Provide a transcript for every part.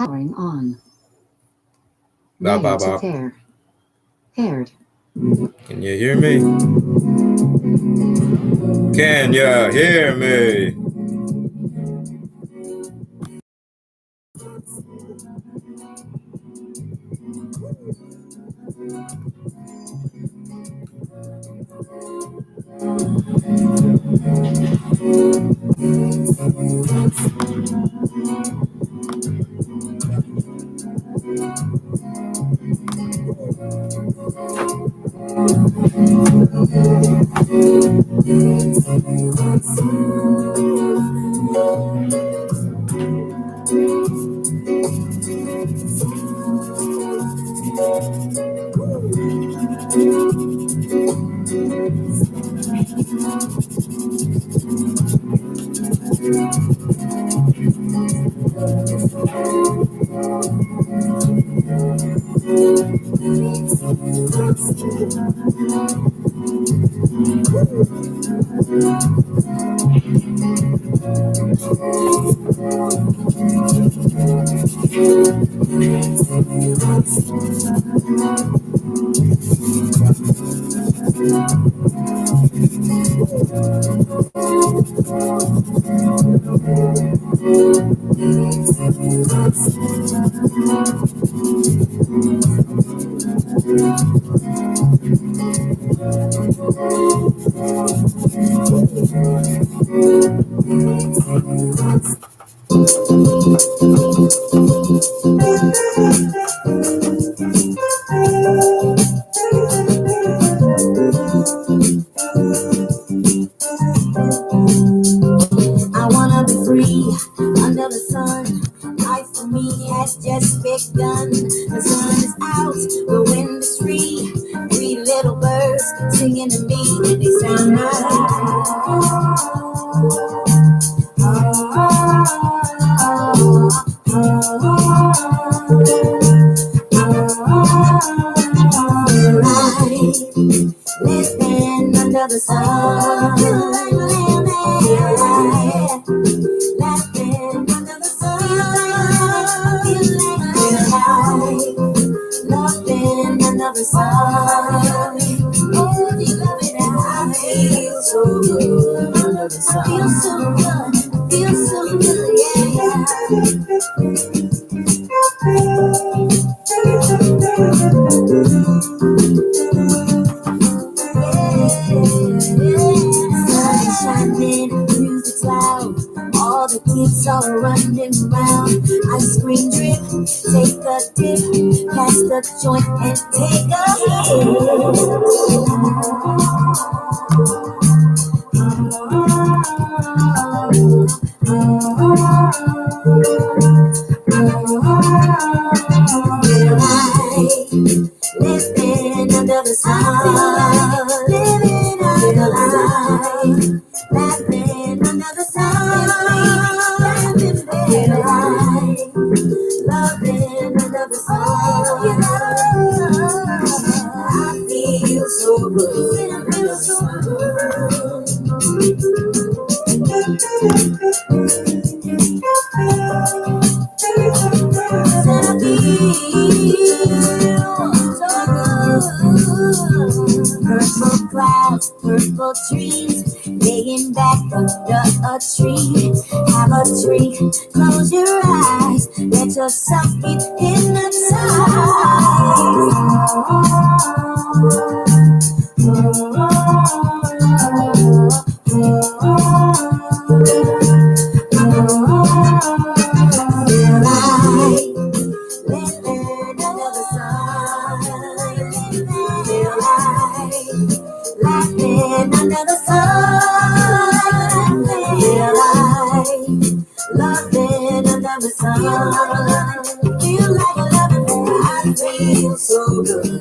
Powering on. Bop, Ready bop, to bop. pair. Paired. Can you hear me? Can you hear me? I wanna be free under the sun. Life for me has just begun. The sun is out, the wind is free. Three little birds singing to me. They sound living under the sun. Laughing under the sun. Loving under the sun. Oh, do you love it? I feel so good under the sun. Feel so good. Feel so good, Sun is shining, music's loud. All the kids are running round. Ice cream drip, take a dip, pass the joint and take a living under the sun, living under the sun, laughing under the sun, laughing better life, loving under the sun. I feel so good, I feel so Purple clouds, purple trees, laying back under a tree. Have a drink, close your eyes, let yourself get laughing under the sun, feel like loving under the sun, feel like loving. I feel so good.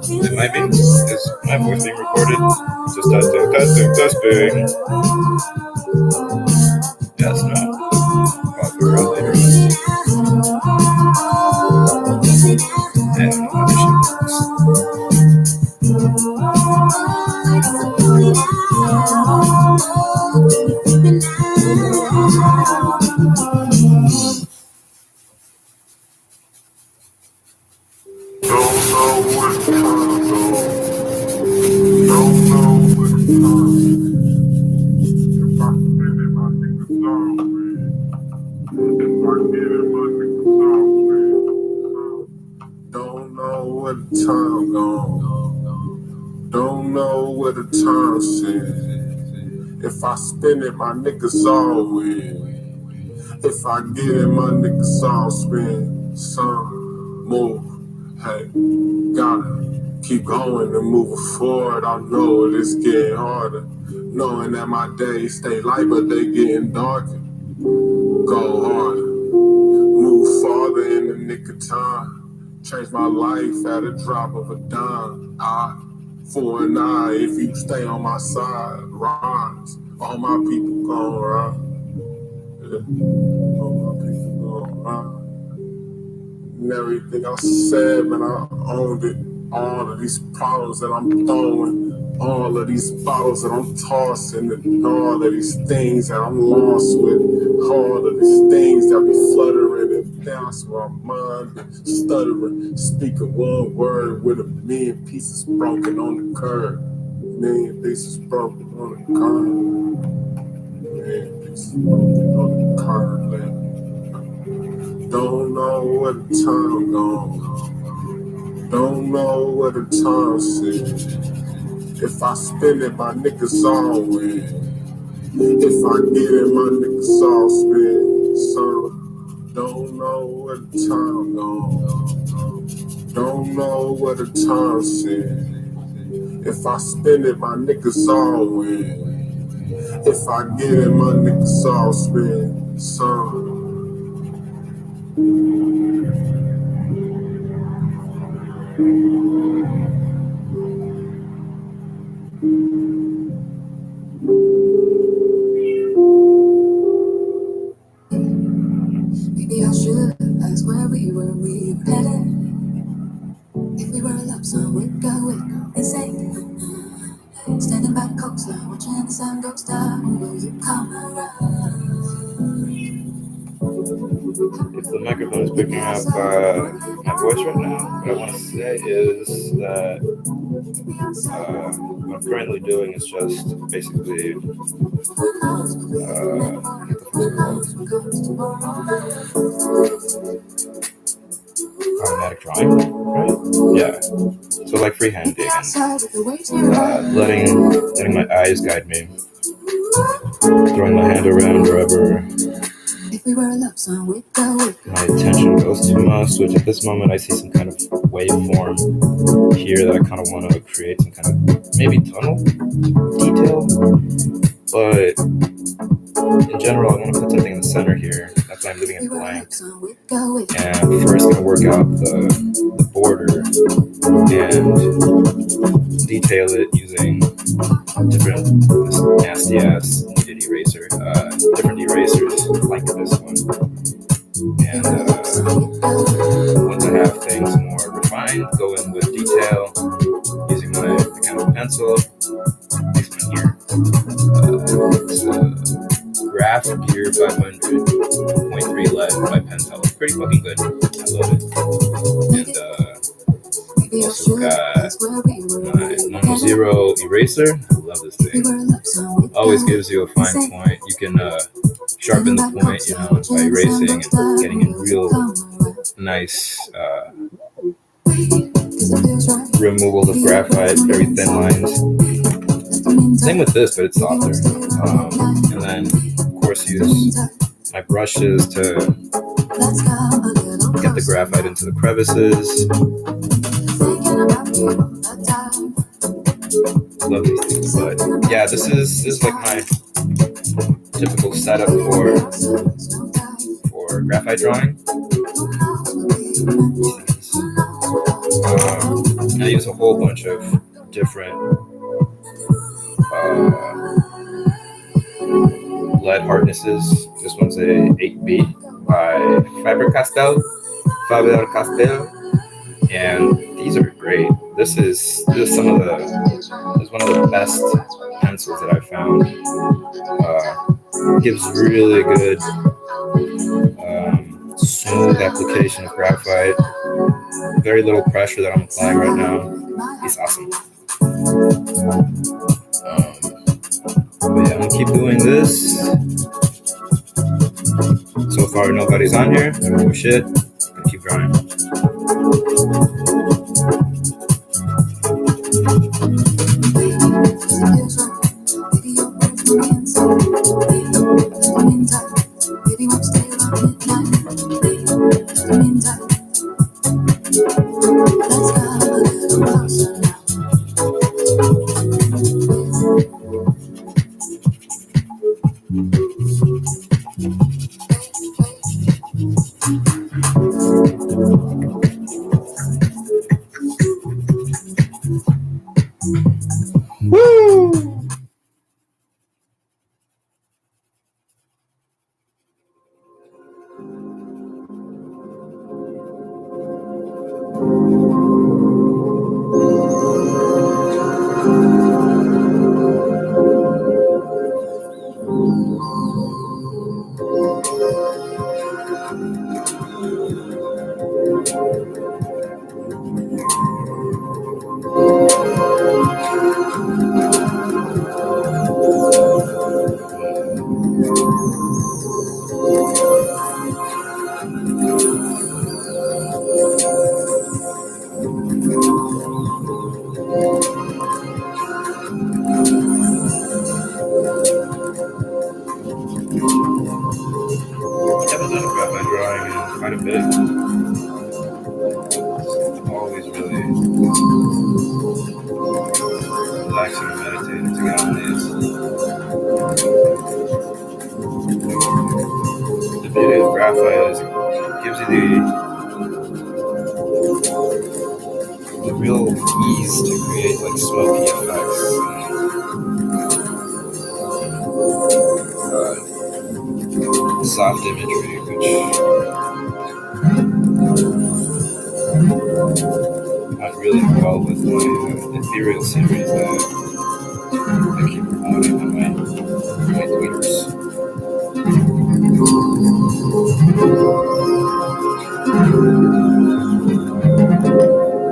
It might be. Is my voice being recorded? Just testing. Yes, no. I'll figure out later. And Don't know where the time gone. Don't know where the time sent. If I spend it, my niggas all win. If I get it, my niggas all spin. Some move, hey, gotta keep going and moving forward. I know it's getting harder. Knowing that my days stay light, but they getting darker. Go harder, move farther in the nick of time. Change my life at a drop of a dime. Eye for an eye, if you stay on my side. Rhymes, all my people gon' ride. Yeah. All my people gon' ride. And everything I said, man, I owned it. All of these problems that I'm throwing, all of these bottles that I'm tossing, and all of these things that I'm lost with, all of these things that be fluttering, and that's why my mind be stuttering, speaking one word with a million pieces broken on the curb, million pieces broken on the curb, million pieces broken on the curb, man. Don't know where the time gone. Don't know where the time sit. If I spend it, my niggas all win. If I get it, my niggas all spin. So, don't know where the time gone. Don't know where the time sit. If I spend it, my niggas all win. If I get it, my niggas all spin. So, Maybe I should ask where we were headed. If we were a love song, we'd go insane. Standing by the coastline, watching the sun goes down. Will you come around? If the microphone is picking up my voice right now, what I want to say is that what I'm currently doing is just basically automatic drawing, right? Yeah. So like freehanding and letting my eyes guide me, throwing my hand around wherever my attention goes too much, which at this moment I see some kind of waveform here that I kind of want to create some kind of maybe tunnel detail, but in general I want to put something in the center here. That's why I'm leaving it blank, and I'm first going to work out the border and detail it using different this nasty ass knitted eraser, different erasers like this one. And once I have things more refined, go in with detail using my mechanical pencil. Next one here, it's Graphite 500.3 lead by Pentel. It's pretty fucking good. I love it. And also got my Mono Zero eraser. I love this thing. Always gives you a fine point. You can sharpen the point, by erasing and getting in real nice removal of graphite, very thin lines. Same with this, but it's softer. And then, of course, use my brushes to get the graphite into the crevices. Love these things, but yeah, this is like my typical setup for graphite drawing. I use a whole bunch of different lead hardnesses. This one's a 8B by Faber-Castell, and these are great. This is one of the best pencils that I've found. gives really good smooth application of graphite. Very little pressure that I'm applying right now. It's awesome. But yeah, I'm gonna keep doing this. So far, nobody's on here. Oh shit. I'm gonna keep drawing. Woo! I haven't done a graphite drawing in quite a bit. I'm always really relaxing and meditating to get on these. The beauty of graphite is it gives you the real ease to create like smoky effects. Soft imagery, which I'm really involved with my ethereal series that I keep promoting on my tweeters.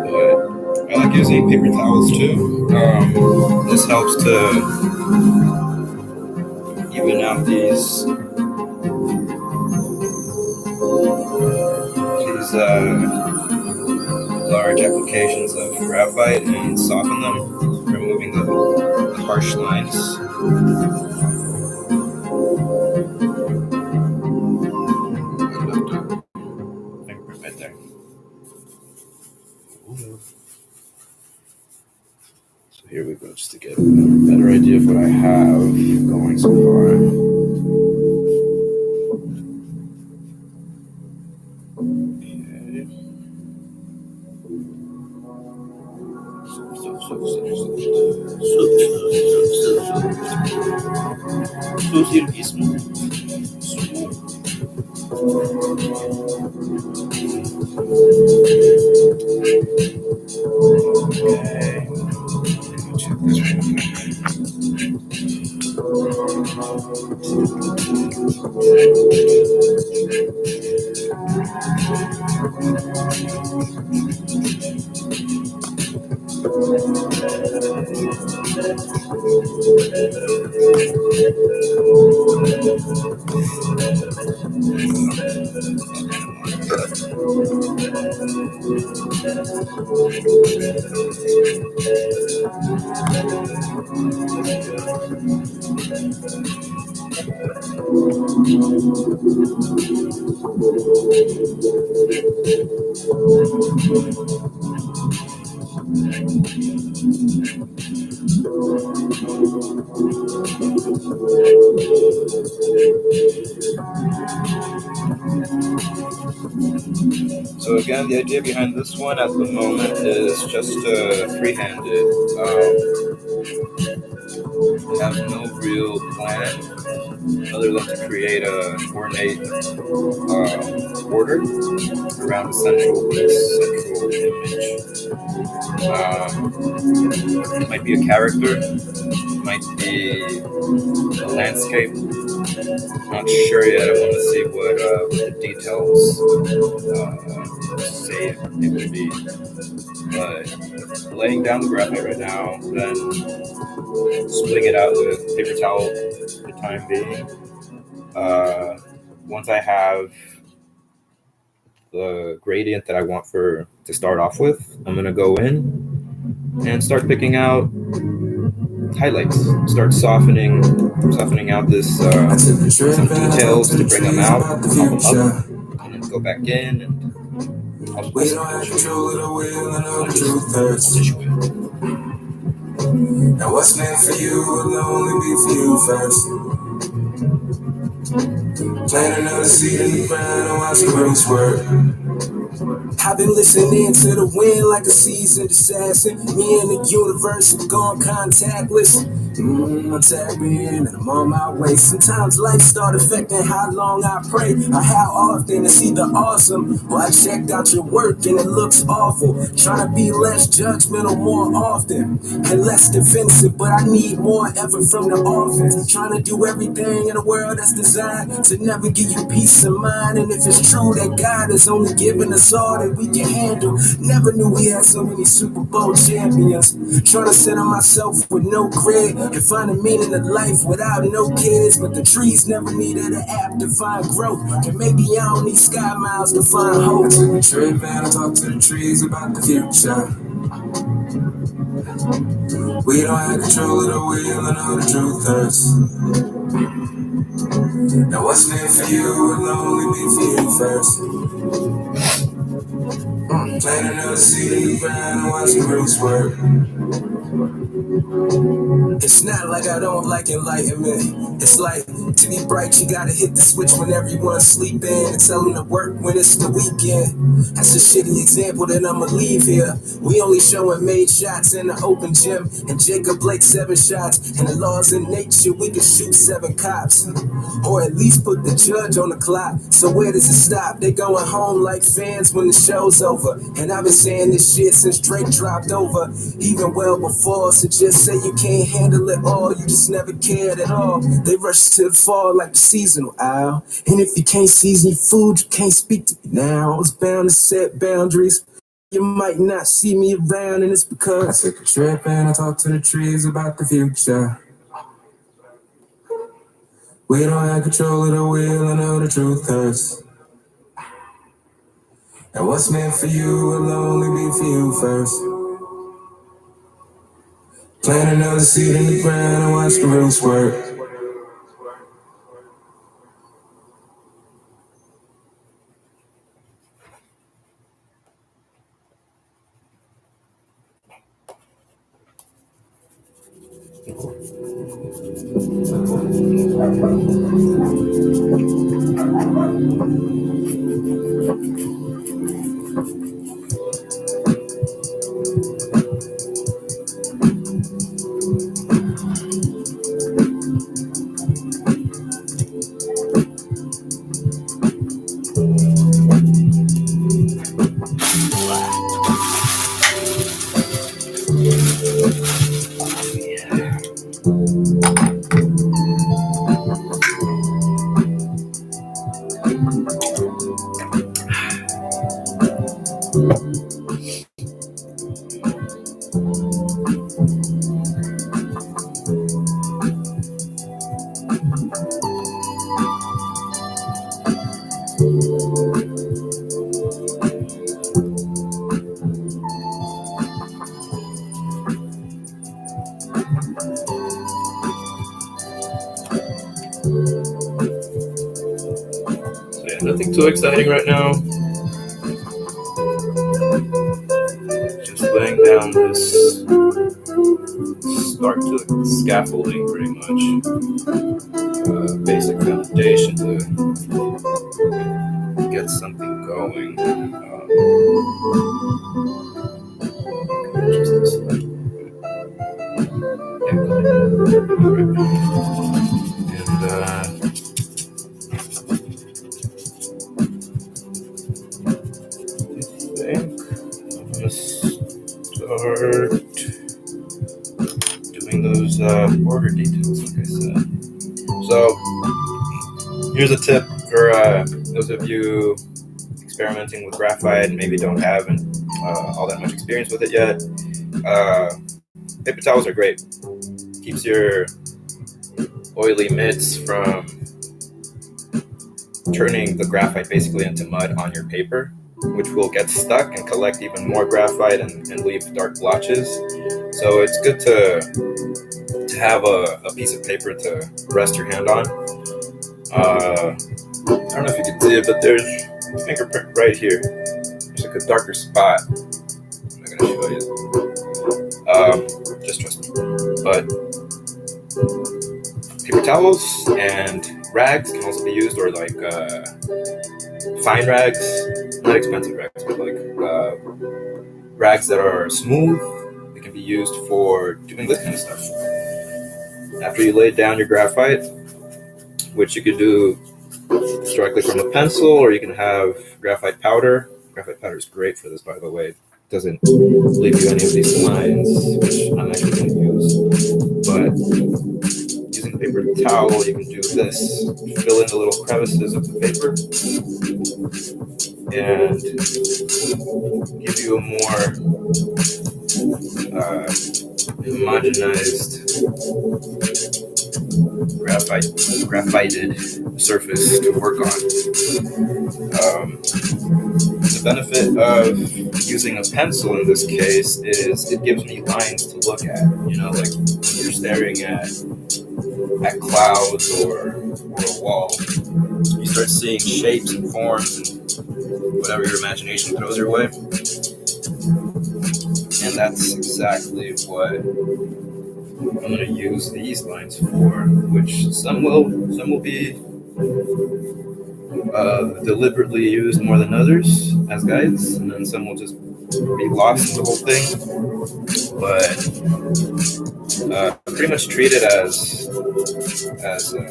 But I like using paper towels too. This helps to even out these large applications of graphite and soften them, removing the harsh lines. Fingerprint right there. So here we go, just to get a better idea of what I have going so far. Okay. Check this one. So again, the idea behind this one at the moment is just free-handed. I have no real plan other than to create a ornate border around the central image. It might be a character, it might be a landscape, Not sure yet. I want to see what the details say it would be. But laying down the graphite right now, then splitting it out with paper towel for the time being. Once I have the gradient that I want to start off with, I'm gonna go in and start picking out highlights. Start softening out this some details to bring them out, pop them up, and then go back in and I'll We don't have control of the wheel and all the truth hurts. And what's meant for you will only be for you first. Plant another seed in the ground and watch the roots work. I've been listening to the wind like a seasoned assassin. Me and the universe have gone contactless. I tap in and I'm on my way. Sometimes life start affecting how long I pray or how often. It's either awesome or I checked out your work and it looks awful. Trying to be less judgmental more often and less defensive, but I need more effort from the offense. Trying to do everything in a world that's designed to never give you peace of mind. And if it's true that God has only given us all that we can handle, never knew we had so many Super Bowl champions. Trying to center myself with no grid and find a meaning of life without no kids. But the trees never needed an app to find growth, and maybe I don't need sky miles to find hope. I took a trip and I talked to the trees about the future. We don't have control of the wheel and all the truth hurts. Now what's meant for you will only be for you first. Plant another seed in the ground and watch the roots work. It's not like I don't like enlightenment. It's like, to be bright, you gotta hit the switch when everyone's sleeping and tell them to work when it's the weekend. That's a shitty example that I'ma leave here. We only showing made shots in the open gym, and Jacob Blake 7 shots. And the laws in nature, we can shoot 7 cops, or at least put the judge on the clock. So where does it stop? They going home like fans when the show's over. And I've been saying this shit since Drake dropped over, even well before. So just say you can't handle it all, you just never cared at all. They rush to the fall like the seasonal owl. And if you can't season your food, you can't speak to me now. I was bound to set boundaries. You might not see me around, and it's because I took a trip and I talked to the trees about the future. We don't have control of the wheel and all the truth hurts. And what's meant for you will only be for you first. Plant another seed in the ground and watch the roots work. Nothing too exciting right now. Just laying down this start to scaffolding, pretty much. Basic foundation to get something going. Just this. And start doing those border details, like I said. So Here's a tip for those of you experimenting with graphite and maybe don't have all that much experience with it yet. Paper towels are great. Keeps your oily mitts from turning the graphite basically into mud on your paper, which will get stuck and collect even more graphite and leave dark blotches. So it's good to have a piece of paper to rest your hand on. I don't know if you can see it, but there's a fingerprint right here. There's like a darker spot. I'm not gonna show you. Just trust me. But paper towels and rags can also be used, or like fine rags, not expensive rags, but like rags that are smooth. They can be used for doing this kind of stuff. After you lay down your graphite, which you could do directly from a pencil, or you can have graphite powder. Graphite powder is great for this, by the way. It doesn't leave you any of these lines, which I'm actually going to use. But using the paper towel, you can do this. Fill in the little crevices of the paper and give you a more homogenized graphited surface to work on. The benefit of using a pencil in this case is it gives me lines to look at. You know, like when you're staring at clouds or a wall, you start seeing shapes and forms and whatever your imagination throws your way. And that's exactly what I'm going to use these lines for, which some will be deliberately used more than others as guides, and then some will just be lost in the whole thing. But pretty much treat it as a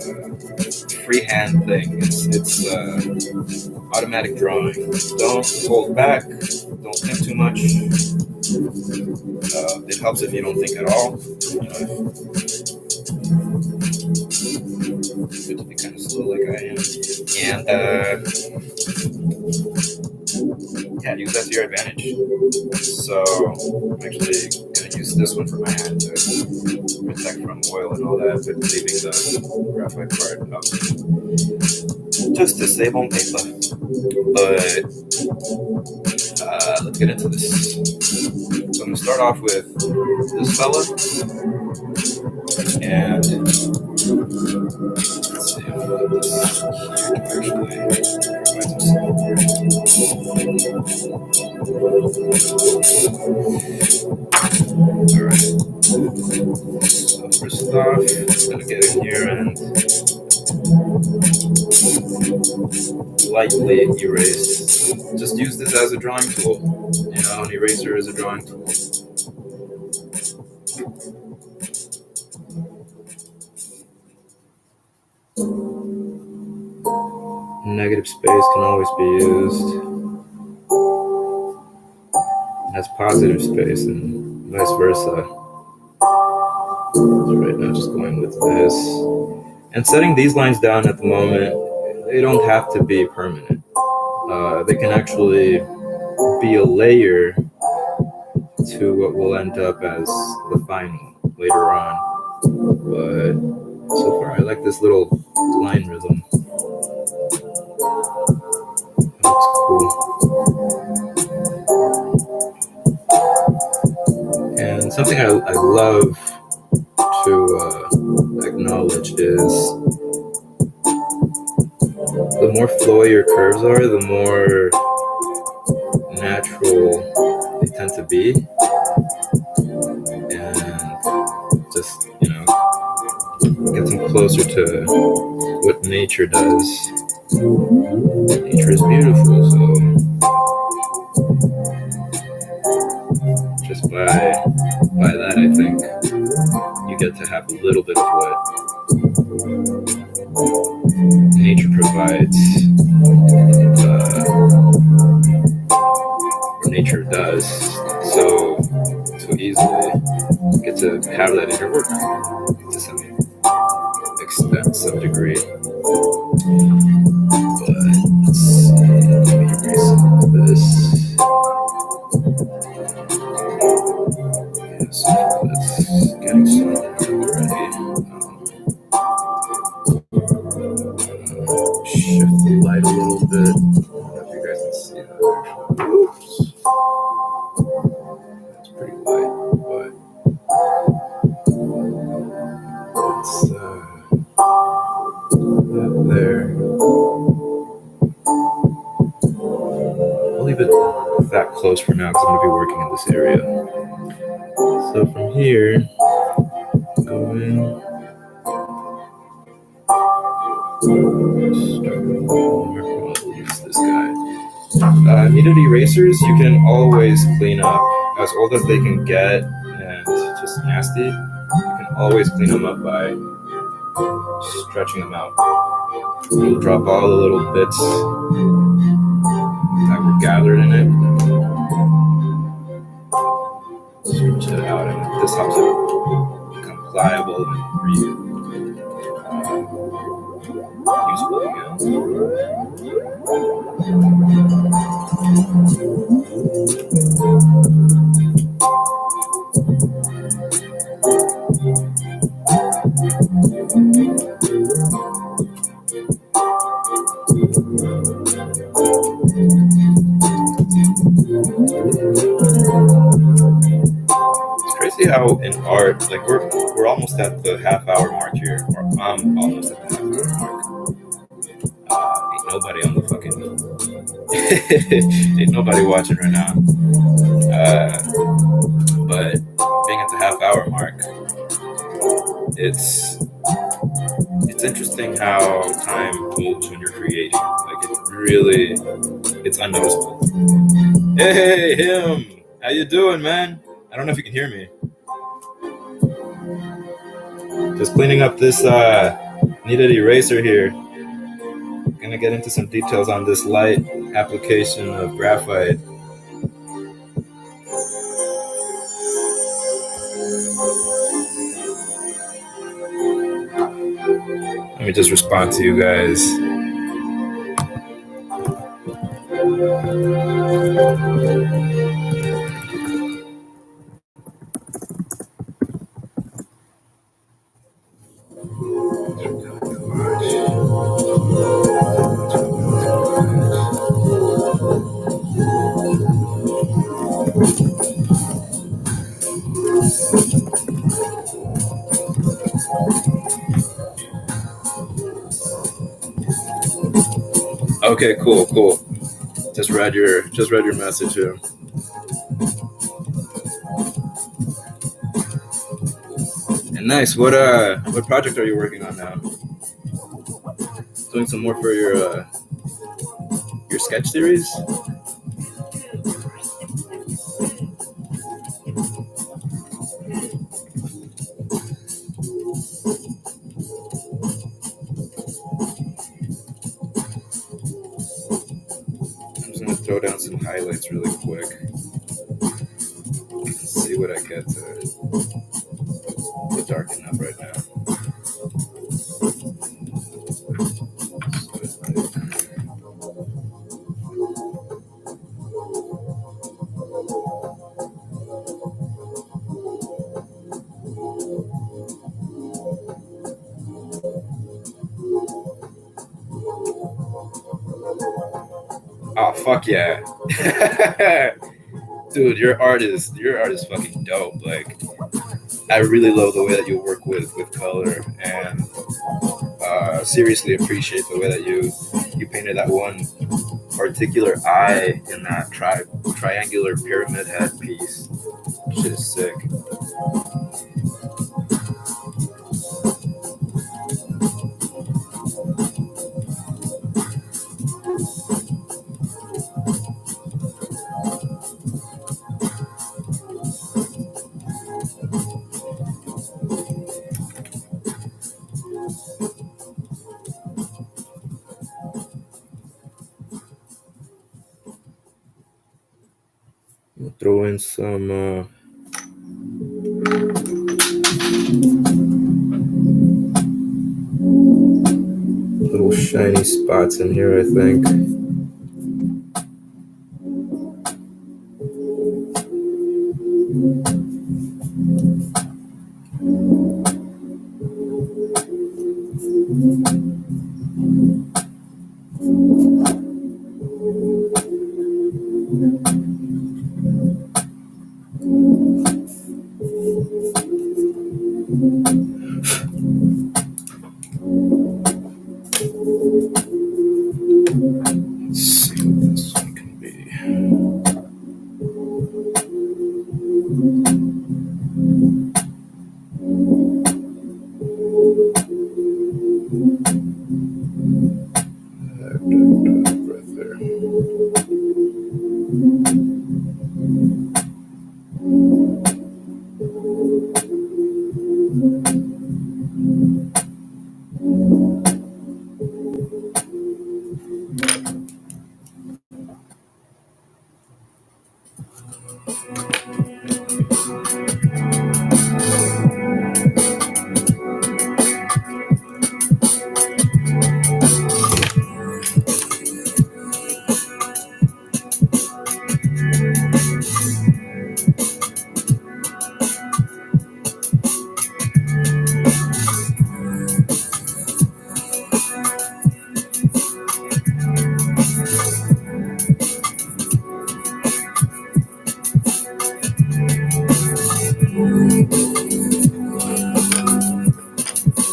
freehand thing. It's automatic drawing. Don't hold back. Don't think too much. It helps if you don't think at all. Good to be kind of slow like I am. And use that to your advantage. So I'm actually going to use this one for my hand to protect from oil and all that, but leaving the graphite part up just to save on paper. But let's get into this. So I'm going to start off with this fella, and let's see, I'm going to put this here to Alright, so first off, I'm going to get in here and lightly erase. Just use this as a drawing tool. You know, an eraser is a drawing tool. Negative space can always be used as positive space and vice versa. So right now, just going with this. And setting these lines down at the moment, they don't have to be permanent. They can actually be a layer to what will end up as the final later on. But so far, I like this little line rhythm. That looks cool. And something I love to acknowledge is the more flowy your curves are, the more natural they tend to be. And just, you know, gets them closer to what nature does. Nature is beautiful, so just by that, I think you get to have a little bit of what nature provides, or nature does, so easily. You get to have that in your work to some extent. to some degree. But let's see. Let me erase some of this. Yeah, so it's getting somewhere already. Shift the light a little bit. I don't know if you guys can see that. Oops. It's pretty light, but it's that there. I'll leave it that close for now because I'm going to be working in this area. So from here, go in. Use this guy. Needed erasers you can always clean up. As old as they can get and just nasty, you can always clean them up by stretching them out. You'll drop all the little bits that were gathered in it. Stretch it out, and this helps it become pliable and useful again. It's crazy how in art, like we're almost at the half-hour mark here, or I'm almost at the half-hour mark. Ain't nobody on the fucking ain't nobody watching right now. But being at the half-hour mark, it's interesting how time moves when you're creating. Like it's unnoticeable. Hey, him! How you doing, man? I don't know if you can hear me. Just cleaning up this needed eraser here. Gonna get into some details on this light application of graphite. Let me just respond to you guys. Okay, cool. Just read your message here. And nice. What project are you working on now? Doing some more for your sketch series? Throw down some highlights really quick. See what I get to darken up right now. Oh fuck yeah. Dude, your art is fucking dope. Like I really love the way that you work with color, and seriously appreciate the way that you painted that one particular eye in that triangular pyramid head piece. Shit is sick. We'll throw in some couple shiny spots in here, I think. Let's see what this one can be. Right there.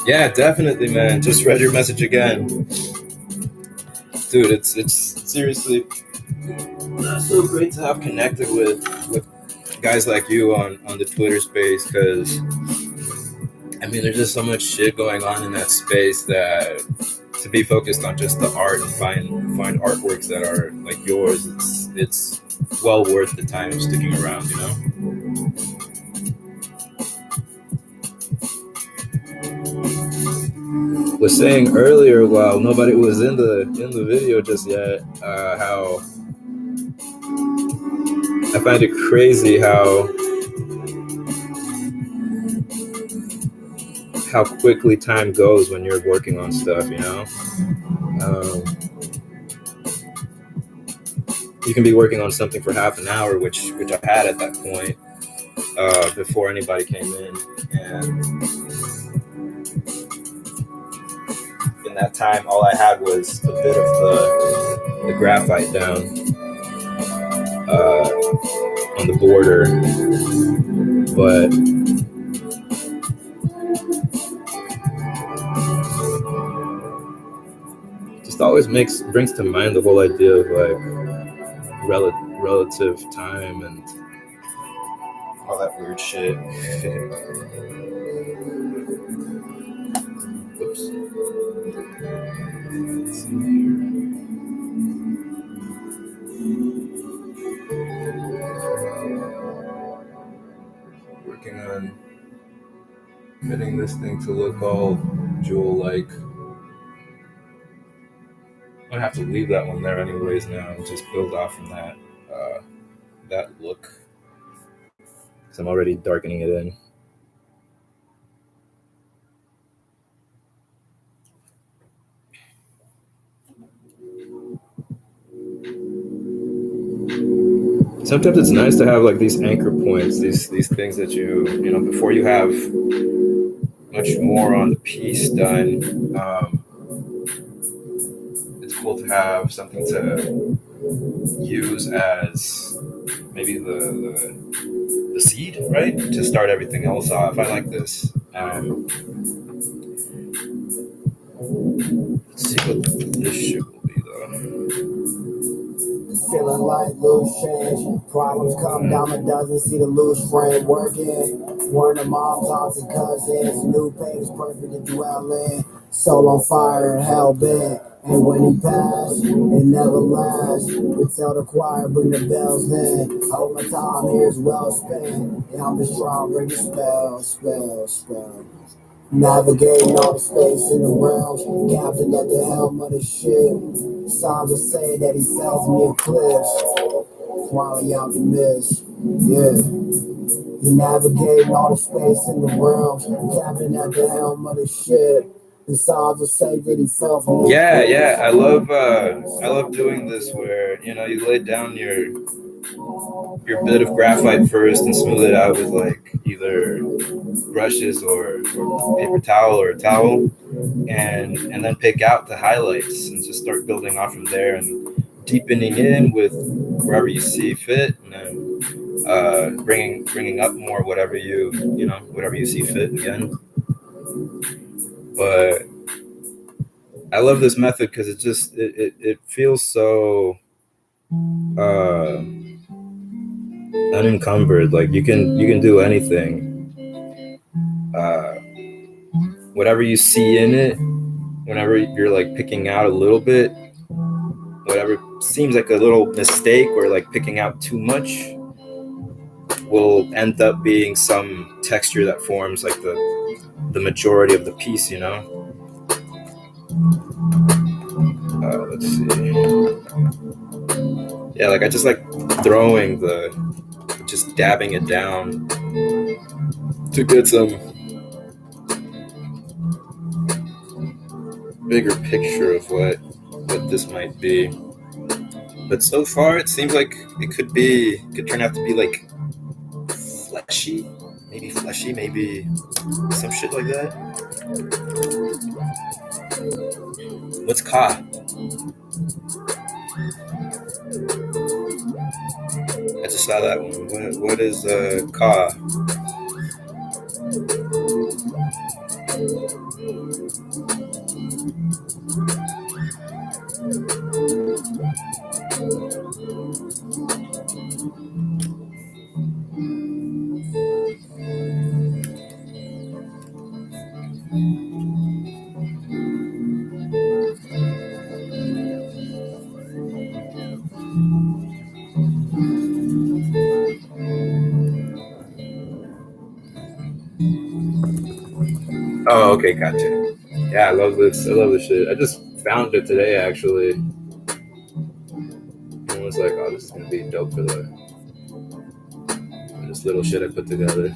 Yeah, definitely, man. Just read your message again, dude. It's seriously so great to have connected with guys like you on the Twitter space, because I mean, there's just so much shit going on in that space that to be focused on just the art and find artworks that are like yours, it's well worth the time of sticking around, you know. Was saying earlier, while nobody was in the video just yet, how I find it crazy how quickly time goes when you're working on stuff, you know. You can be working on something for half an hour, which I had at that point before anybody came in, and in that time, all I had was a bit of the graphite down on the border, but just always brings to mind the whole idea of like relative time and all that weird shit. Oops. Let's see here. Working on getting this thing to look all jewel-like. I'm gonna have to leave that one there anyways now and just build off from that look, because I'm already darkening it in. Sometimes it's nice to have like these anchor points, these things that you know, before you have much more on the piece done. It's cool to have something to use as maybe the seed, right, to start everything else off. I like this. Let's see what this shit will be though. Feeling like loose change. Problems come down a dozen, see the loose frame working. Warn the mom, aunts, and cousins. New pages perfect to dwell in. Soul on fire and hell bent. And when he passed, it never lasts. We tell the choir, bring the bells in. I hope my time here is well spent. Yeah, I'm just trying to bring the spell. Navigating all the space in the realms, captain at the helm of the ship. Signs will say that he sails me eclipse. Quality out the mist, yeah. You navigating all the space in the realms, captain at the helm of the ship. Yeah, I love doing this where you lay down your bit of graphite first and smooth it out with like either brushes or paper towel or a towel, and then pick out the highlights and just start building off from there and deepening in with wherever you see fit, and then bringing up more whatever you see fit again. But I love this method because it feels so uh, unencumbered. Like you can do anything. Uh, Whatever you see in it, whenever you're like picking out a little bit, whatever seems like a little mistake or like picking out too much will end up being some texture that forms like the majority of the piece, let's see. Yeah, like I just like just dabbing it down to get some bigger picture of what this might be. But so far it seems like it could turn out to be like fleshy, maybe some shit like that. What's ka? I just saw that one. What is ka? Oh, okay, gotcha. Yeah, I love this shit. I just found it today, actually. I was like, oh, this is gonna be dope for this little shit I put together.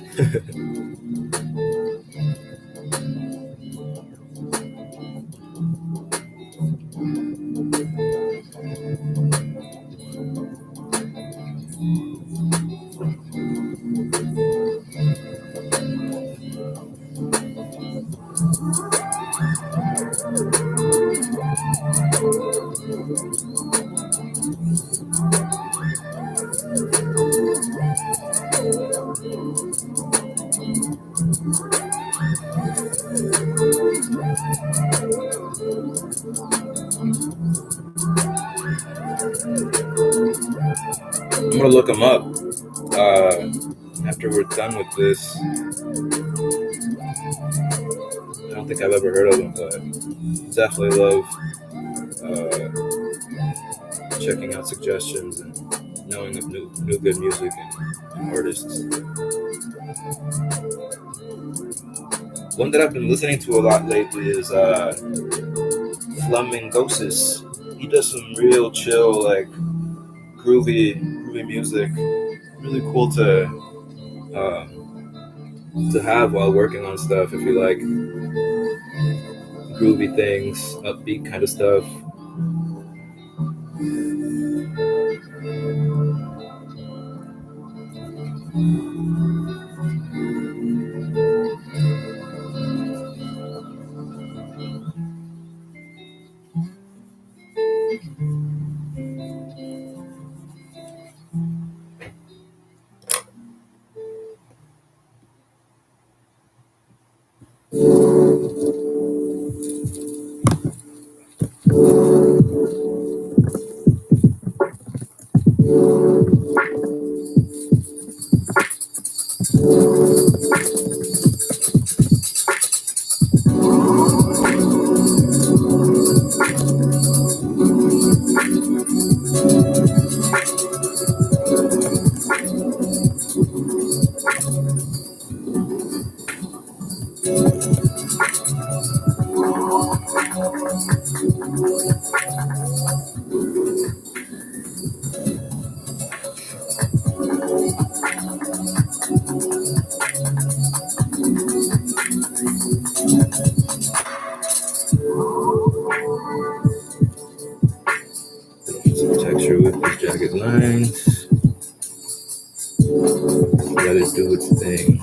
I'm gonna look them up after we're done with this. I don't think I've ever heard of them, but definitely love checking out suggestions and knowing of new good music and artists. One that I've been listening to a lot lately is Flamingosis. He does some real chill, like groovy music. Really cool to have while working on stuff if you like groovy things, upbeat kind of stuff. lines. Let it do its thing.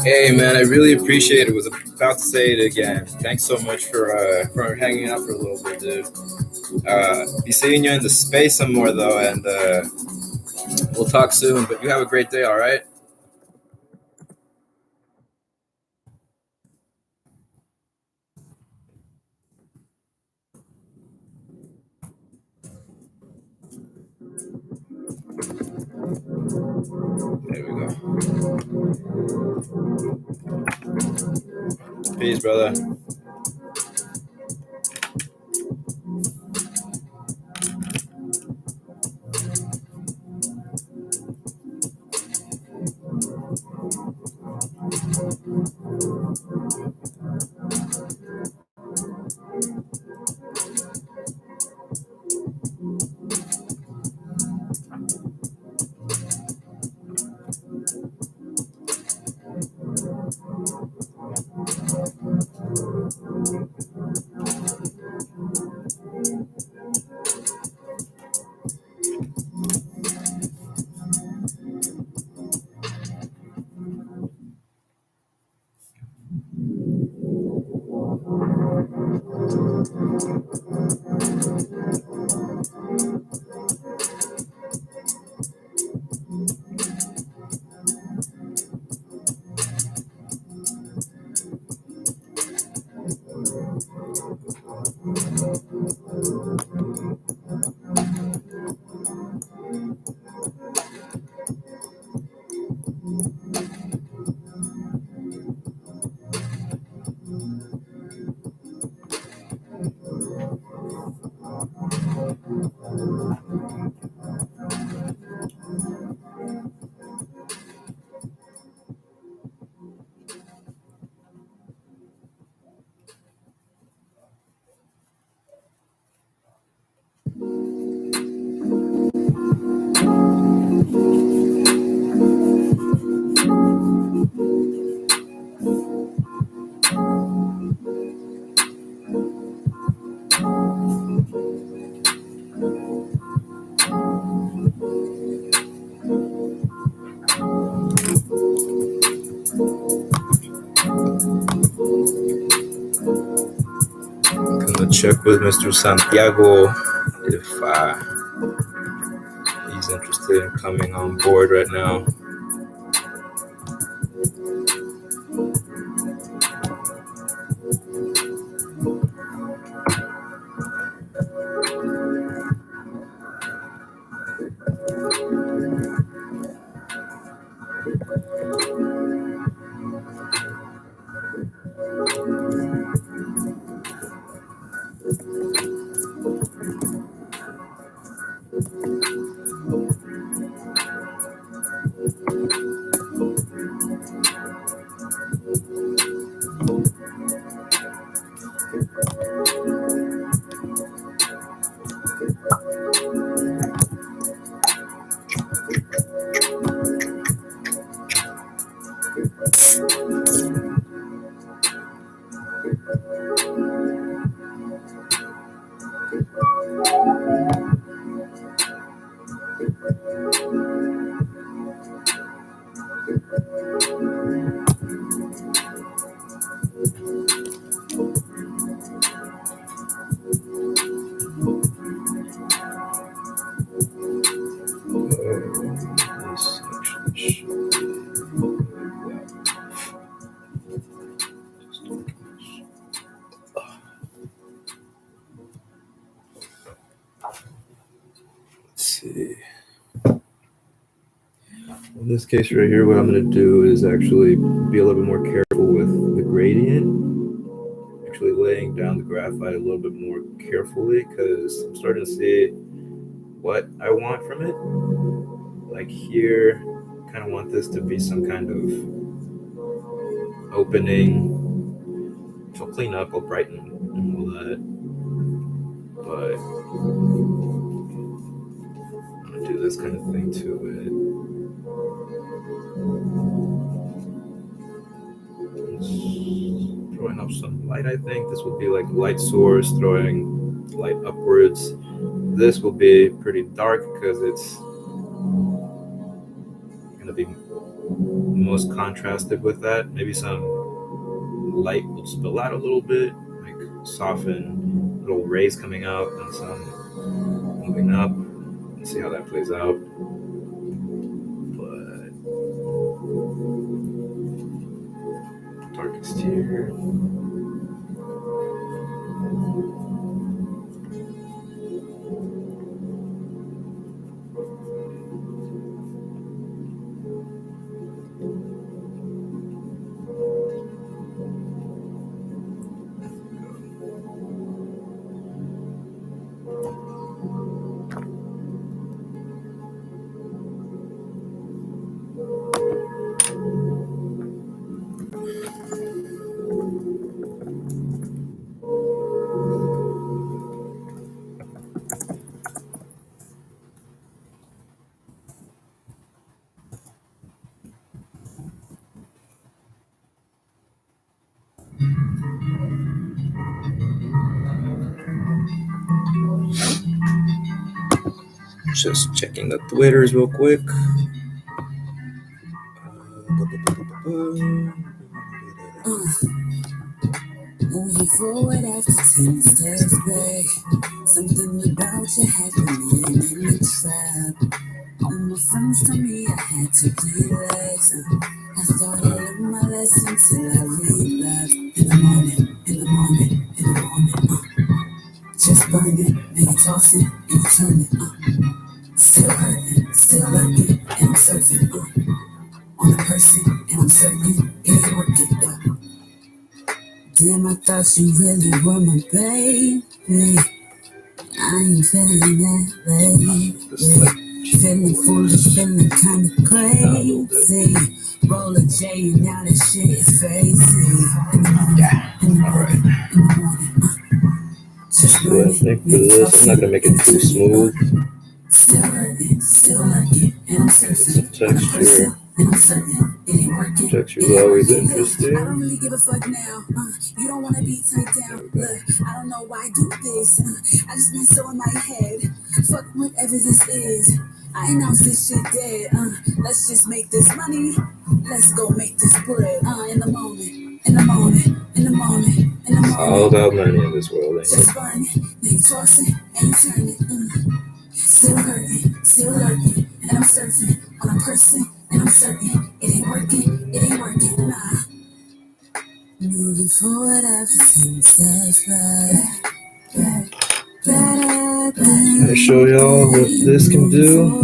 Hey man, I really appreciate it. Was about to say it again. Thanks so much for hanging out for a little bit, dude. Be seeing you in the space some more though, and we'll talk soon. But you have a great day, all right? There we go. Peace, brother. Gonna check with Mr. Santiago if he's interested in coming on board right now. this case right here, what I'm going to do is actually be a little bit more careful with the gradient. Actually laying down the graphite a little bit more carefully because I'm starting to see what I want from it. Like here, kind of want this to be some kind of opening. I'll clean up, I'll brighten and all that. But I'm going to do this kind of thing to it. Throwing up some light, I think. This will be like a light source, throwing light upwards. This will be pretty dark because it's going to be most contrasted with that. Maybe some light will spill out a little bit, like soften little rays coming out and some moving up. Let's see how that plays out. But darkest here. Just checking the Twitters real quick. Moving forward after 10 steps back. Something about you had me in the trap. All my friends told me I had to relax. I thought I learned my lesson till I relapsed. In the morning, in the morning, in the morning. Just burning, then you tossing and you turning. Still hurting, still lurking, and I'm surfing. On a person, and I'm certain it ain't working. Damn, I thought you really were my baby. I ain't feeling that lately. Feeling foolish, feeling kinda crazy. Roll a J and now that shit is crazy. Alright. Just do I think for this, I'm not gonna make it too smooth. Still hurting, still lurking, and I'm surfing. Texture. Texture is always interesting. I don't really give a fuck now. You don't wanna be tight down. Look, I don't know why I do this. I just been so in my head. Fuck whatever this is. I announced this shit dead. Let's just make this money. Let's go make this bread. In the moment, in the moment, in the moment, in the moment. All about money in this world, ain't it? Just burning, then tossing and turning. Still hurting, still lurking, and I'm surfing on a person, and I'm certain it ain't working, nah. Moving forward after 10 steps back. Gonna show y'all what this can do.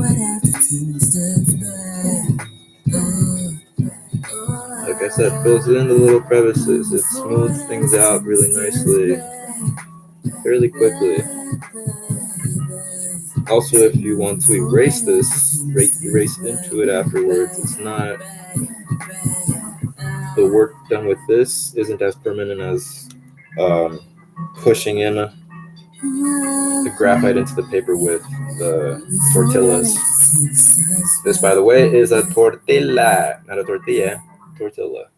Like I said, fills in the little crevices. It smooths things out really nicely, fairly quickly. Also, if you want to erase this, erase into it afterwards. It's not, the work done with this isn't as permanent as pushing in the graphite into the paper with the tortillas. This, by the way, is a tortilla, not a tortilla, tortilla.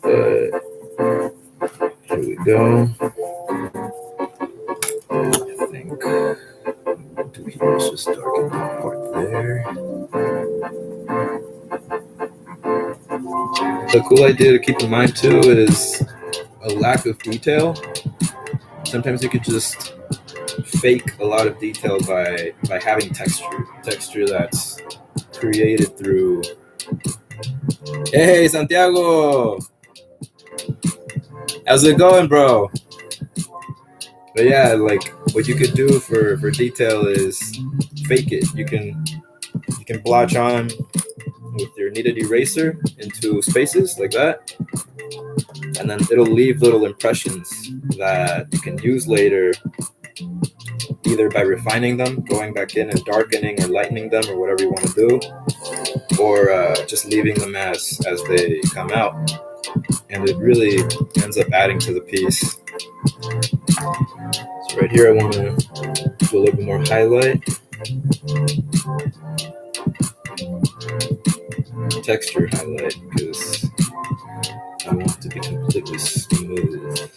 But here we go. I think what we'll do here is just darken that part there. The cool idea to keep in mind too is a lack of detail. Sometimes you could just fake a lot of detail by having texture that's created through. Hey Santiago, how's it going, bro? But yeah, like what you could do for detail is fake it. You can blotch on with your kneaded eraser into spaces like that, and then it'll leave little impressions that you can use later, either by refining them, going back in and darkening or lightening them or whatever you want to do, or just leaving them as they come out, and it really ends up adding to the piece. So right here I want to do a little bit more highlight, texture highlight, because I want it to be completely smooth.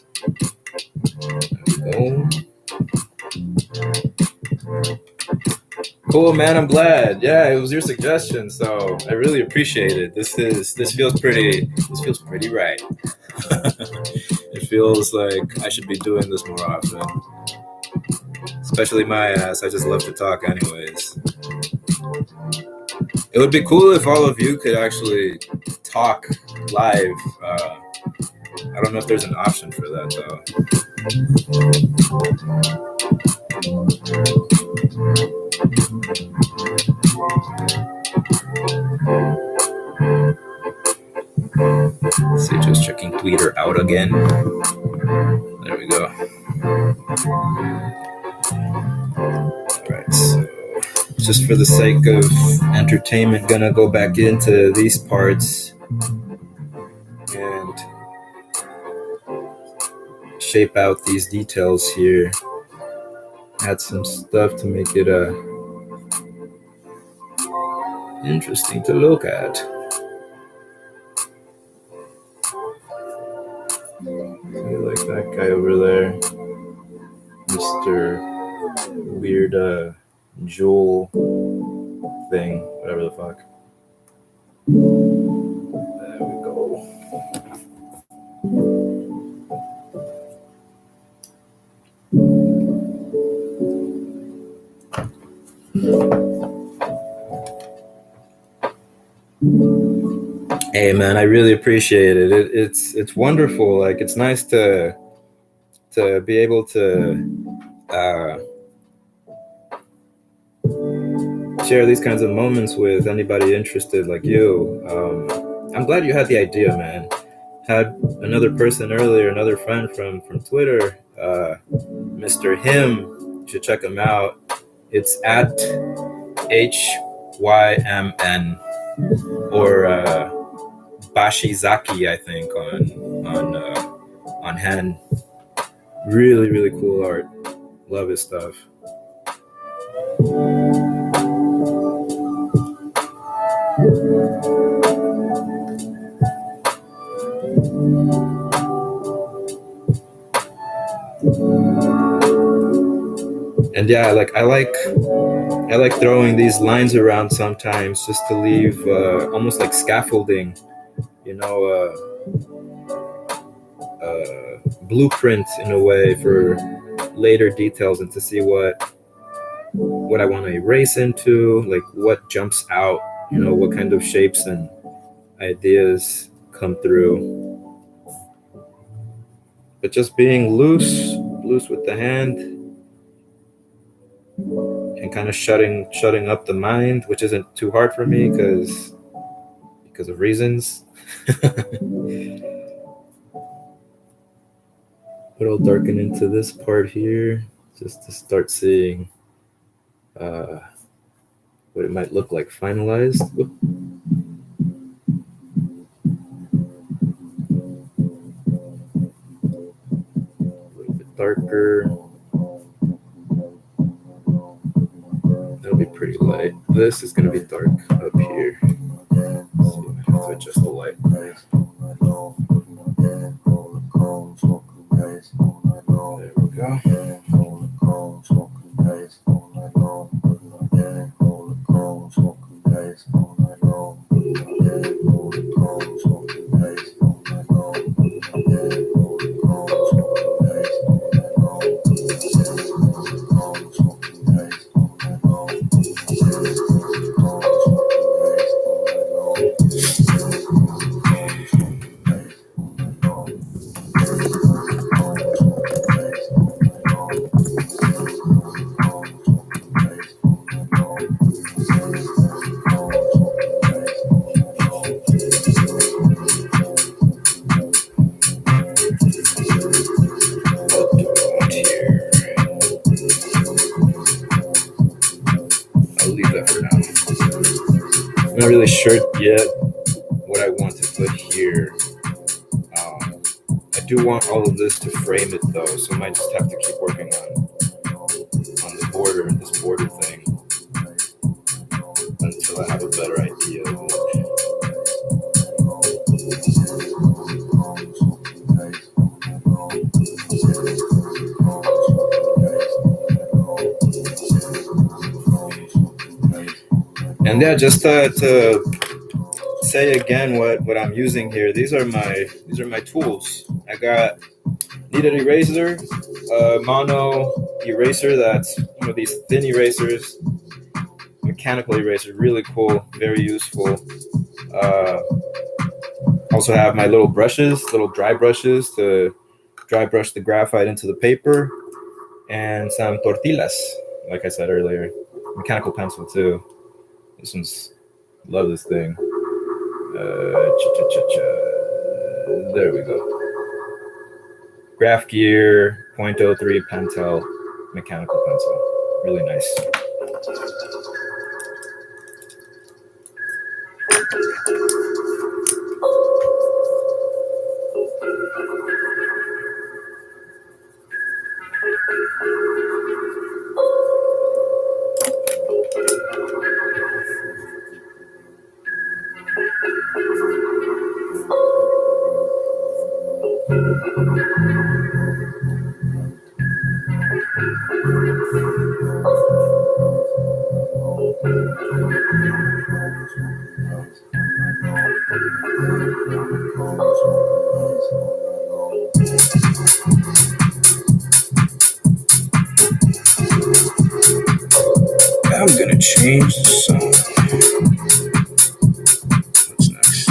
There we go. Cool, man. I'm glad. Yeah, it was your suggestion, so I really appreciate it. This feels pretty right. It feels like I should be doing this more often. Especially my ass. I just love to talk anyways. It would be cool if all of you could actually talk live. I don't know if there's an option for that though. Let's see, just checking Twitter out again. There we go. Alright, so just for the sake of entertainment, gonna go back into these parts and shape out these details here. Add some stuff to make it interesting to look at. I like that guy over there, Mr. Weird jewel thing, whatever the fuck. There we go. Hey man, I really appreciate it. It's wonderful. Like, it's nice to be able to share these kinds of moments with anybody interested like you. I'm glad you had the idea, man. Had another person earlier, another friend from Twitter, Mr. Him. You should check him out. It's at HYMN or Bashizaki, I think, on Hen. Really, really cool art. Love his stuff. And yeah, I like throwing these lines around sometimes just to leave almost like scaffolding, blueprint in a way for later details, and to see what I want to erase into, like what jumps out, what kind of shapes and ideas come through. But just being loose with the hand and kind of shutting up the mind, which isn't too hard for me because of reasons. But I'll darken into this part here just to start seeing what it might look like finalized. Oop. A little bit darker. That'll be pretty light. This is going to be dark up here. Let's see, I have to adjust the light. There we go. I'm not really sure yet what I want to put here. I do want all of this to frame it though, so I might just have to keep working on the border, this border thing, until I have a better idea of it. And yeah, just to say again what I'm using here. These are my tools. I got kneaded eraser, mono eraser. That's one of these thin erasers, mechanical eraser, really cool, very useful. Also have my little brushes, little dry brushes to dry brush the graphite into the paper, and some tortillas, like I said earlier. Mechanical pencil too. This one's, love this thing. There we go. Graph Gear 0.03 Pentel mechanical pencil. Really nice. I'm gonna change the song. What's next?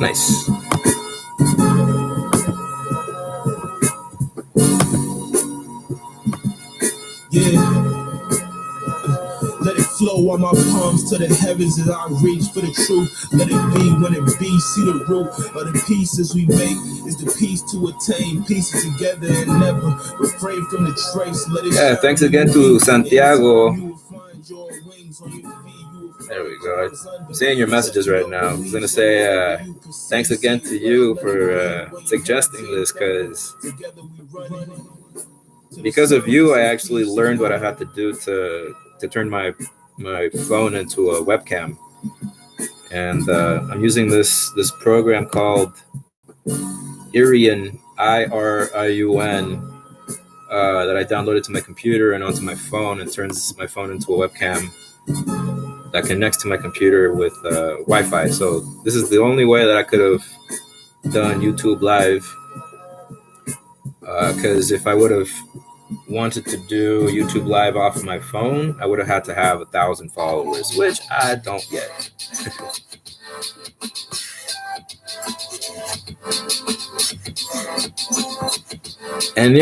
Nice. Yeah. Let it flow on my palms to the heavens as I reach for the truth. Let it be when it be. See the root of the pieces we make is the piece to attain. Pieces together and never refrain from the trace. Let it Thanks again to Santiago. There we go. I'm seeing your messages right now. I was gonna say thanks again to you for suggesting this, because of you, I actually learned what I had to do to turn my phone into a webcam, and I'm using this program called Iriun, IRIUN, that I downloaded to my computer and onto my phone, and turns my phone into a webcam that connects to my computer with Wi-Fi. So this is the only way that I could have done YouTube Live, because if I would have wanted to do YouTube Live off of my phone, I would have had to have 1,000 followers, which I don't yet. And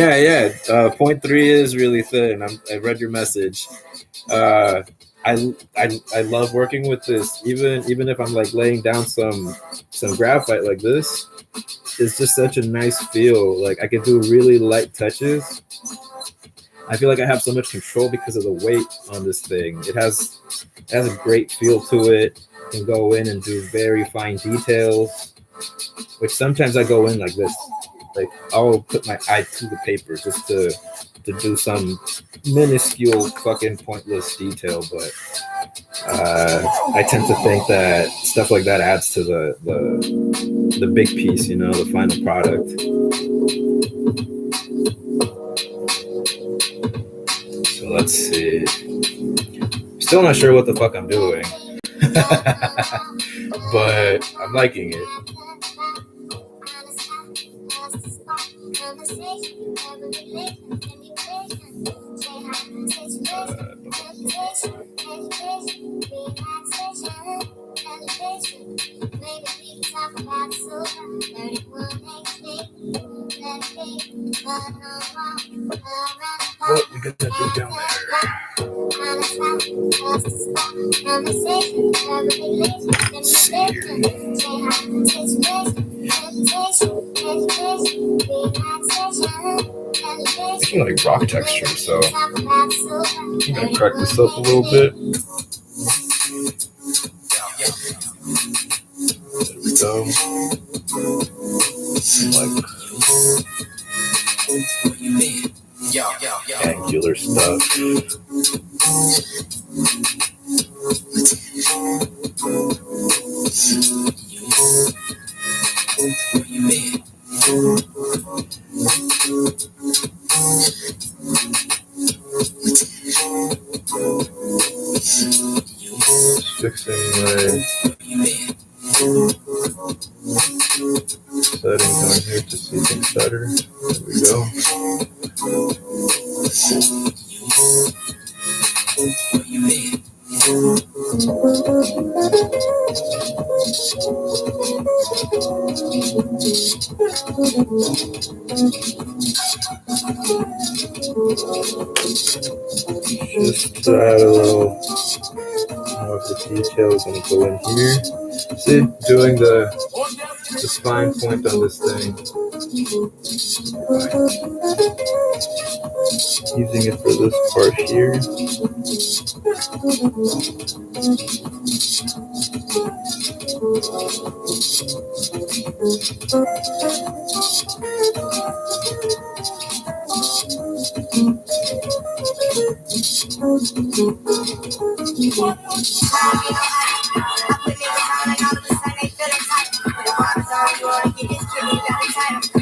point 3 is really thin. I read your message. I love working with this, even if I'm like laying down some graphite like this. It's just such a nice feel. Like I can do really light touches. I feel like I have so much control because of the weight on this thing. It has a great feel to it. I can go in and do very fine details, which sometimes I go in like this. Like I'll put my eye to the paper just to do some minuscule fucking pointless detail, but I tend to think that stuff like that adds to the big piece, the final product. So let's see. Still not sure what the fuck I'm doing, but I'm liking it. What we gonna do down there? It's like rock texture, so I'm gonna crack this up a little bit. There we go. Like angular stuff. Fixing my settings on here to see things better. There we go. Just to add a little more of the details, I'm going to go in here. See, doing the spine point on this thing. Using it for this part here.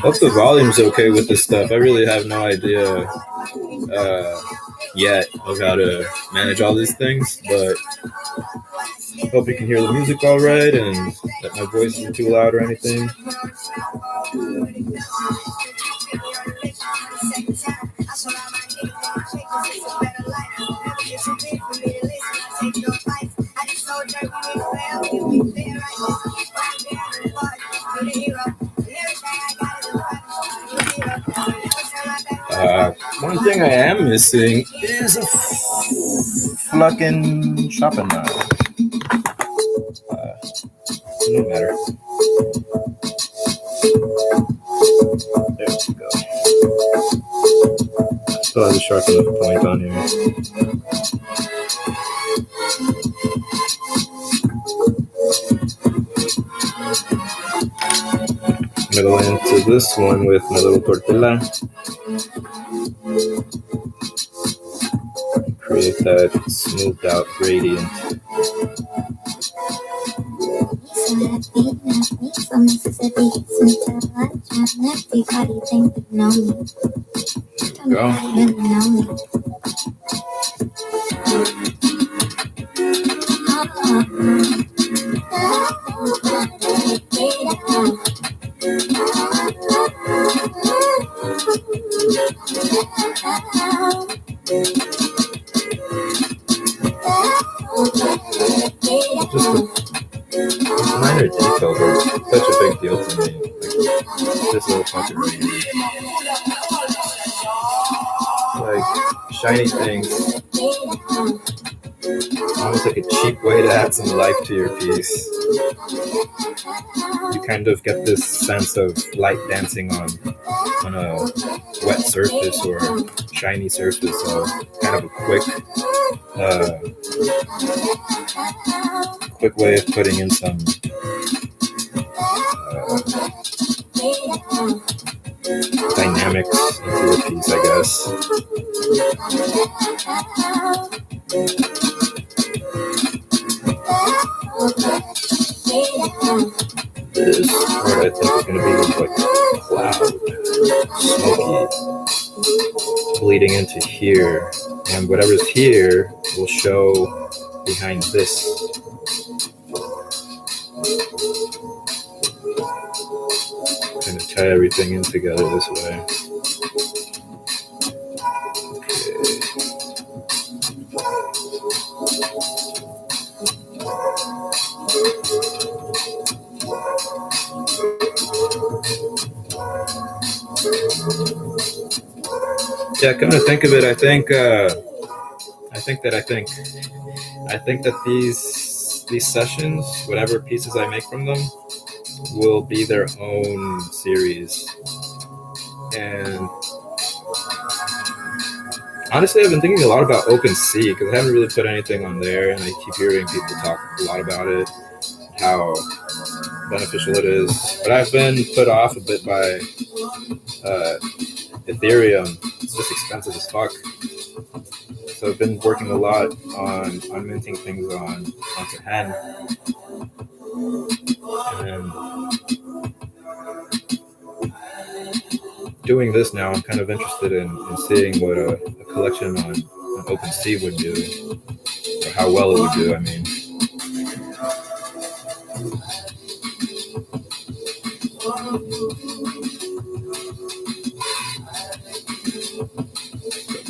Hope the volume's okay with this stuff. I really have no idea yet of how to manage all these things, but hope you can hear the music all right and that my voice isn't too loud or anything. One thing I am missing is a fucking shopping knife. No matter. There we go. Still has a sharp enough point on here. I'm gonna go into this one with my little tortilla. Create that smoothed out gradient. Minor details are such a big deal to me. Like this little pocket right here. Like shiny things. Almost like a cheap way to add some life to your piece. You kind of get this sense of light dancing on a wet surface or shiny surface, so kind of a quick way of putting in some dynamics into the piece, I guess. This part I think is going to be like cloud, smoky, bleeding into here, and whatever's here will show behind this. Kind of tie everything in together this way. Yeah, come to think of it, I think that these sessions, whatever pieces I make from them, will be their own series. And Honestly, I've been thinking a lot about OpenSea because I haven't really put anything on there, and I keep hearing people talk a lot about it, how beneficial it is. But I've been put off a bit by Ethereum. It's just expensive as fuck. So I've been working a lot on minting things onto Hen. And doing this now, I'm kind of interested in seeing what a collection on OpenSea would do, or how well it would do, I mean.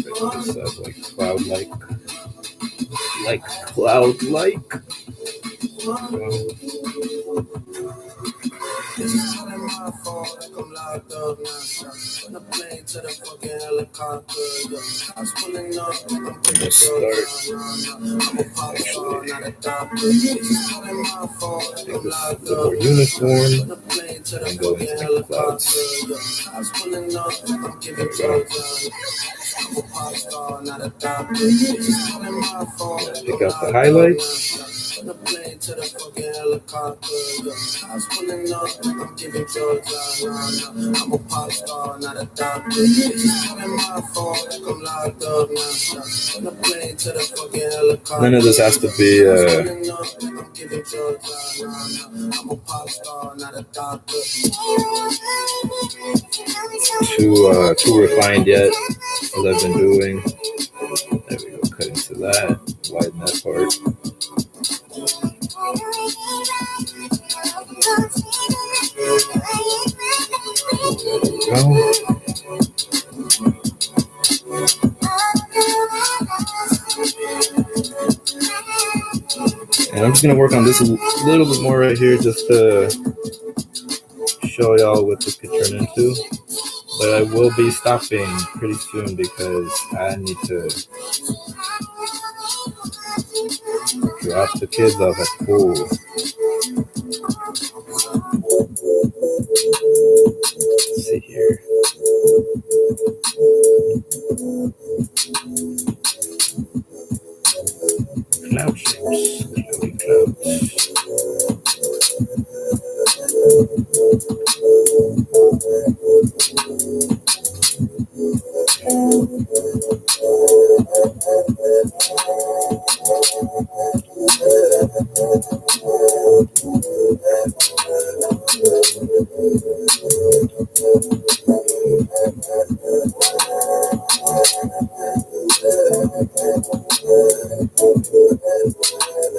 It says like cloud-like. This is all in my fault, like I'm locked up now. From the plane to the fucking helicopter, yeah. I was pulling up, I'm a pop star, not a doctor. This is all in my fault, like I'm locked up. Uniform. From the plane to the fucking helicopter, yeah. I was pulling up, I'm giving drugs, I'm a pop star, not a doctor. This is all in my fault, like pick out the highlights. From the plane to the fucking helicopter, yeah. I was pulling up, I'm giving drugs, I'm a pop star, not a doctor. It's all in my fault, like I'm locked up now. From the plane to the fucking helicopter. None of this has to be I'm giving drugs, I'm a pop star, not a doctor. Too refined yet, as I've been doing. There we go, cut into that, widen that part. There we go. And I'm just gonna work on this a little bit more right here, just to show y'all what this could turn into. But I will be stopping pretty soon because I need to drop the kids off at school. Let's see here. Cloud shapes, cloudy clouds.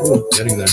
Oh, getting there.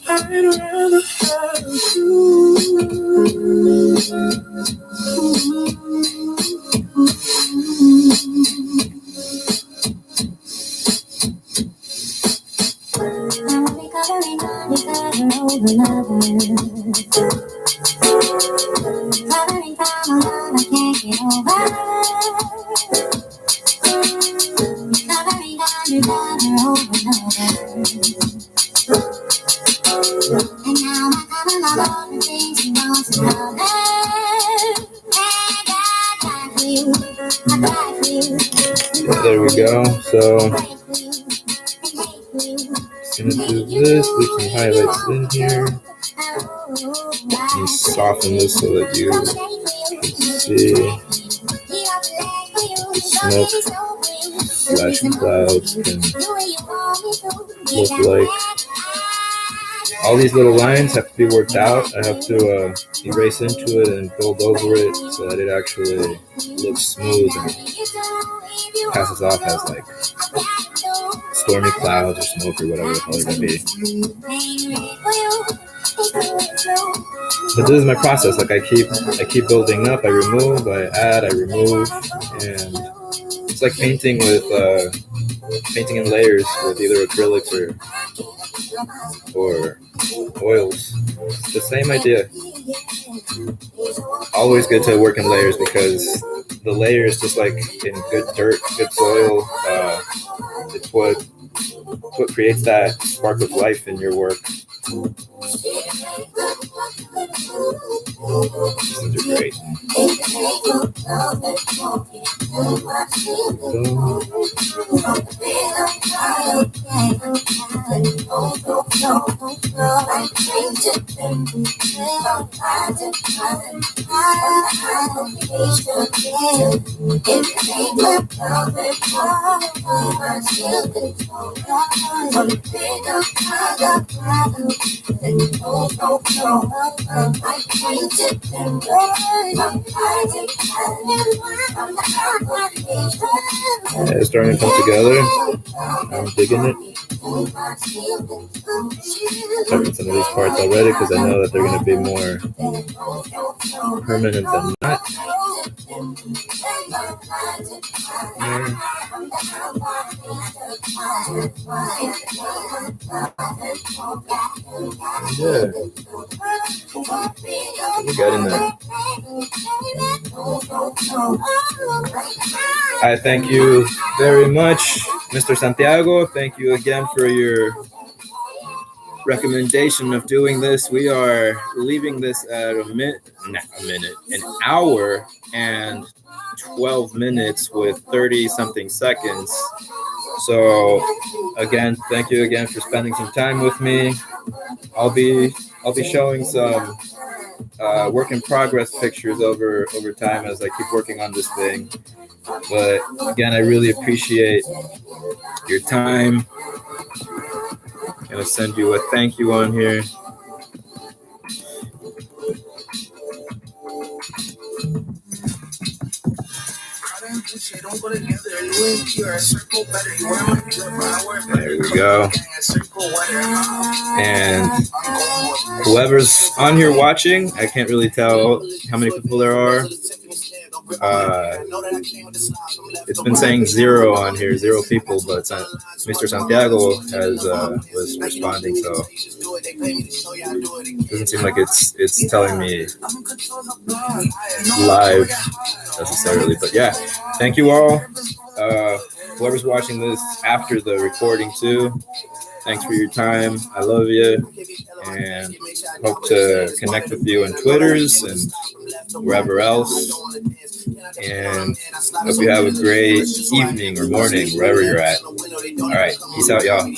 I'd rather have you. There we go. So I'm gonna do this, leave some highlights in here, and soften this so that you can see the smoke slash clouds can look like. All these little lines have to be worked out. I have to erase into it and build over it so that it actually looks smooth and passes off as like stormy clouds or smoke or whatever the hell it's gonna be. But this is my process. Like I keep building up. I remove, I add, I remove, and it's like painting with painting in layers with either acrylics or oils. It's the same idea. Always good to work in layers because the layers, just like in good dirt, good soil, it's what creates that spark of life in your work. These are great. Yeah, it's starting to come together. I'm digging it. Covering some of these parts already because I know that they're going to be more permanent than not. Yeah. We got in there. I thank you very much, Mr. Santiago. Thank you again for your recommendation of doing this. We are leaving this at an hour and 12 minutes with 30 something seconds. So again, thank you again for spending some time with me. I'll be showing some work in progress pictures over time as I keep working on this thing. But again, I really appreciate your time. I'm gonna send you a thank you on here. There we go. And whoever's on here watching, I can't really tell how many people there are. It's been saying 0 on here, 0 people, but Mr. Santiago was responding, so it doesn't seem like it's telling me live necessarily. But yeah, thank you all. Whoever's watching this after the recording too, thanks for your time. I love you, and hope to connect with you on Twitters and wherever else. And hope you have a great evening or morning, wherever you're at. All right, peace out, y'all.